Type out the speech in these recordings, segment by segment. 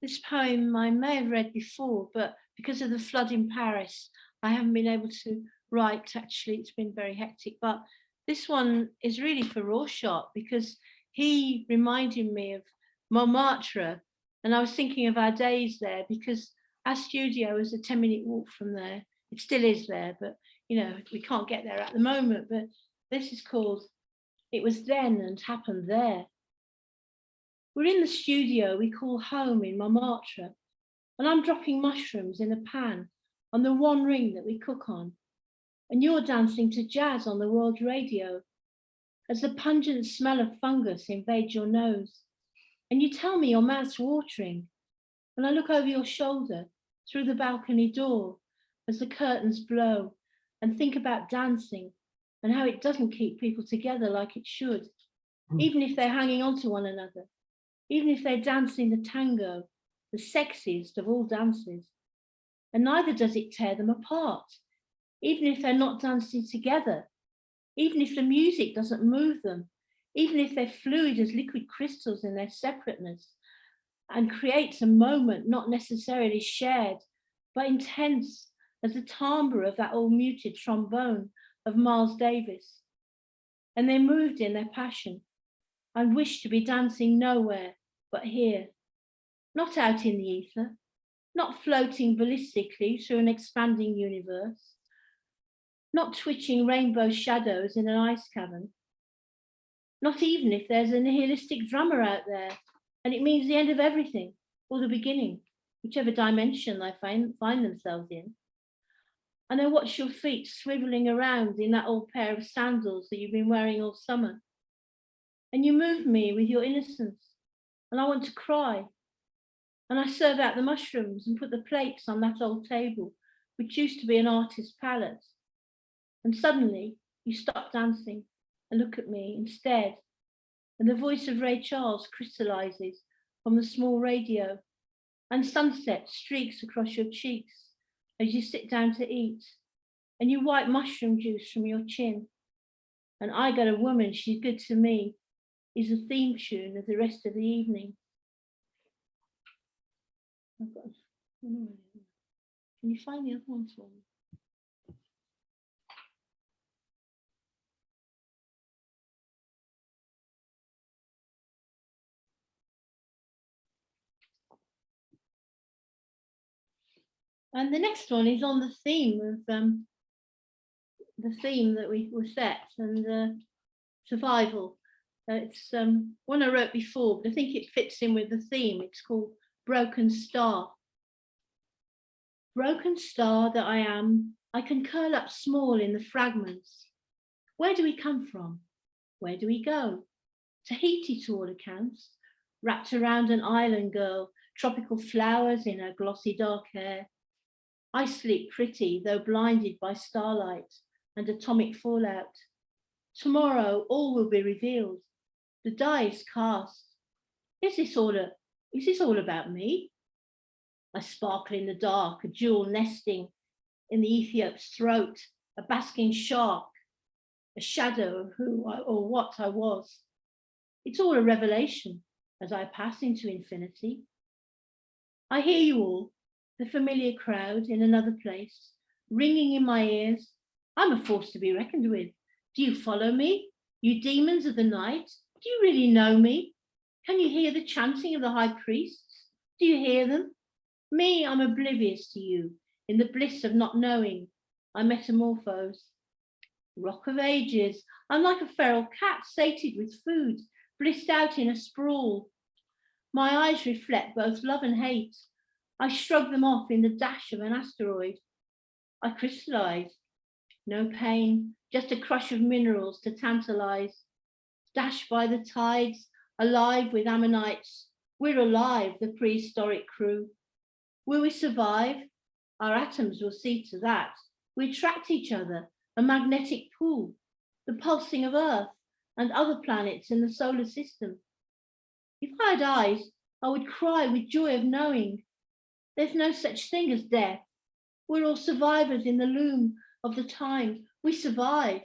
This poem I may have read before, but because of the flood in Paris, I haven't been able to write. Actually, it's been very hectic. But this one is really for Rorschach because he reminded me of Montmartre. And I was thinking of our days there because our studio is a 10-minute walk from there. It still is there, but you know, we can't get there at the moment. But this is called It Was Then and Happened There. We're in the studio we call home in Montmartre, and I'm dropping mushrooms in a pan on the one ring that we cook on, and you're dancing to jazz on the world radio as the pungent smell of fungus invades your nose, and you tell me your mouth's watering, and I look over your shoulder through the balcony door as the curtains blow and think about dancing and how it doesn't keep people together like it should, even if they're hanging on to one another. Even if they're dancing the tango, the sexiest of all dances. And neither does it tear them apart, even if they're not dancing together, even if the music doesn't move them, even if they're fluid as liquid crystals in their separateness, and creates a moment not necessarily shared, but intense as the timbre of that all muted trombone of Miles Davis. And they moved in their passion, and wished to be dancing nowhere but here, not out in the ether, not floating ballistically through an expanding universe, not twitching rainbow shadows in an ice cavern, not even if there's a nihilistic drummer out there and it means the end of everything or the beginning, whichever dimension they find themselves in. And I watch your feet swiveling around in that old pair of sandals that you've been wearing all summer. And you move me with your innocence, and I want to cry. And I serve out the mushrooms and put the plates on that old table, which used to be an artist's palette. And suddenly you stop dancing and look at me instead. And the voice of Ray Charles crystallizes from the small radio, and sunset streaks across your cheeks as you sit down to eat. And you wipe mushroom juice from your chin. And I Got a Woman, She's Good to Me is the theme tune of the rest of the evening. Can you find the other one for me? And the next one is on the theme of the theme that we were set and survival. It's one I wrote before, but I think it fits in with the theme. It's called Broken Star. Broken star that I am, I can curl up small in the fragments. Where do we come from? Where do we go? Tahiti to all accounts, wrapped around an island girl, tropical flowers in her glossy dark hair. I sleep pretty, though blinded by starlight and atomic fallout. Tomorrow all will be revealed. The die is cast. Is this all about me? I sparkle in the dark, a jewel nesting in the Ethiop's throat, a basking shark, a shadow of who or what I was. It's all a revelation as I pass into infinity. I hear you all, the familiar crowd in another place, ringing in my ears. I'm a force to be reckoned with. Do you follow me? You demons of the night, do you really know me? Can you hear the chanting of the high priests? Do you hear them? Me, I'm oblivious to you. In the bliss of not knowing, I metamorphose. Rock of ages, I'm like a feral cat sated with food, blissed out in a sprawl. My eyes reflect both love and hate. I shrug them off in the dash of an asteroid. I crystallize. No pain, just a crush of minerals to tantalize. Dashed by the tides, alive with ammonites. We're alive, the prehistoric crew. Will we survive? Our atoms will see to that. We attract each other, a magnetic pull, the pulsing of Earth and other planets in the solar system. If I had eyes, I would cry with joy of knowing there's no such thing as death. We're all survivors in the loom of the time. We survive.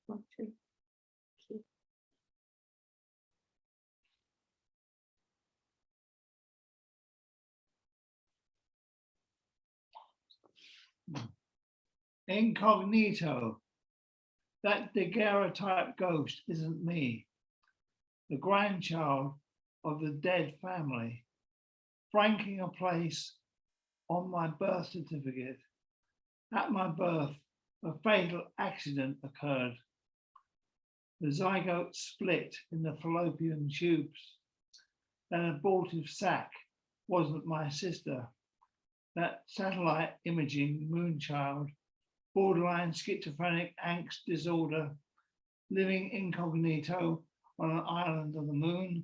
1, 2. Incognito. That daguerreotype ghost isn't me, the grandchild of the dead family, franking a place on my birth certificate. At my birth, a fatal accident occurred. The zygote split in the fallopian tubes. That abortive sac wasn't my sister. That satellite imaging moonchild, borderline schizophrenic angst disorder, living incognito on an island of the moon,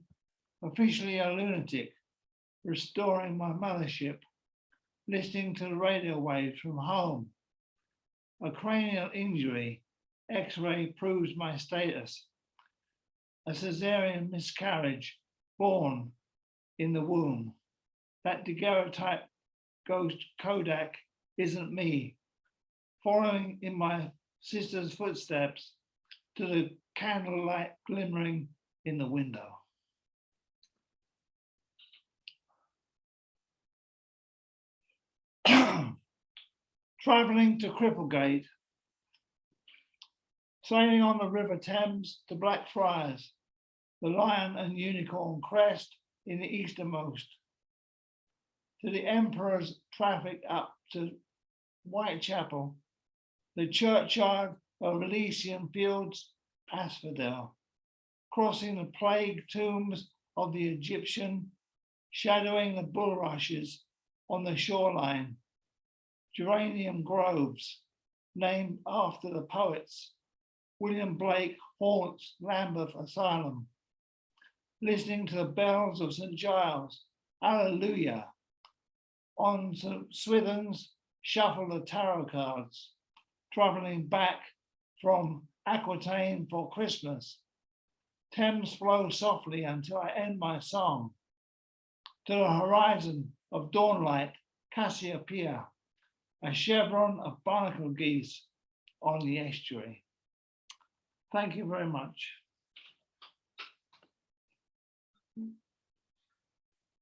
officially a lunatic, restoring my mothership, listening to the radio waves from home. A cranial injury, X-ray proves my status. A cesarean miscarriage, born in the womb. That daguerreotype ghost Kodak isn't me, following in my sister's footsteps to the candlelight glimmering in the window. Travelling to Cripplegate, sailing on the River Thames to Blackfriars, the Lion and Unicorn crest in the easternmost, to the Emperor's traffic up to Whitechapel, the churchyard of Elysian Fields, Asphodel, crossing the plague tombs of the Egyptian, shadowing the bulrushes on the shoreline, geranium groves named after the poets. William Blake haunts Lambeth Asylum, listening to the bells of St. Giles, Alleluia. On St. Swithin's, shuffle the tarot cards, travelling back from Aquitaine for Christmas. Thames flow softly until I end my song. To the horizon of dawnlight, Cassiopeia, a chevron of barnacle geese on the estuary. Thank you very much.